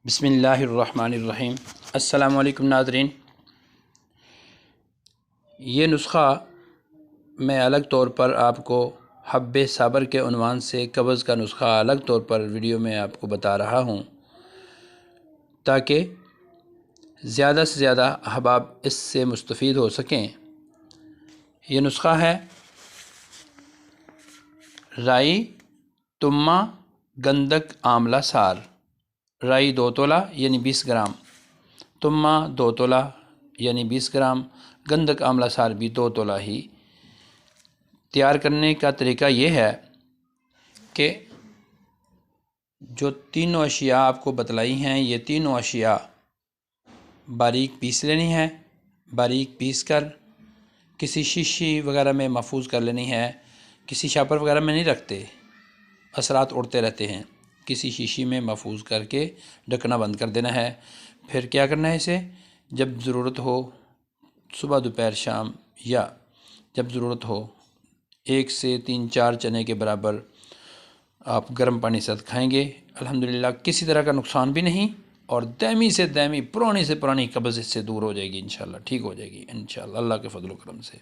بسم اللہ الرحمن الرحیم۔ السلام علیکم ناظرین، یہ نسخہ میں الگ طور پر آپ کو حب صابر کے عنوان سے قبض کا نسخہ الگ طور پر ویڈیو میں آپ کو بتا رہا ہوں تاکہ زیادہ سے زیادہ احباب اس سے مستفید ہو سکیں۔ یہ نسخہ ہے رائی تمہ گندک آملہ سار۔ رائی 2 تولہ یعنی 20 گرام، تمہ 2 تولہ یعنی 20 گرام، گندک آملہ سار بھی 2 تولہ ہی۔ تیار کرنے کا طریقہ یہ ہے کہ جو تینوں اشیاء آپ کو بتلائی ہیں، یہ تینوں اشیاء باریک پیس لینی ہے۔ باریک پیس کر کسی شیشی وغیرہ میں محفوظ کر لینی ہے۔ کسی شاپر وغیرہ میں نہیں رکھتے، اثرات اڑتے رہتے ہیں۔ کسی شیشی میں محفوظ کر کے ڈھکنا بند کر دینا ہے۔ پھر کیا کرنا ہے، اسے جب ضرورت ہو صبح دوپہر شام، یا جب ضرورت ہو 1 سے 3-4 چنے کے برابر آپ گرم پانی سے کھائیں گے، الحمدللہ کسی طرح کا نقصان بھی نہیں، اور دائمی سے دائمی پرانی سے پرانی قبض اس سے دور ہو جائے گی، انشاءاللہ ٹھیک ہو جائے گی انشاءاللہ اللہ کے فضل و کرم سے۔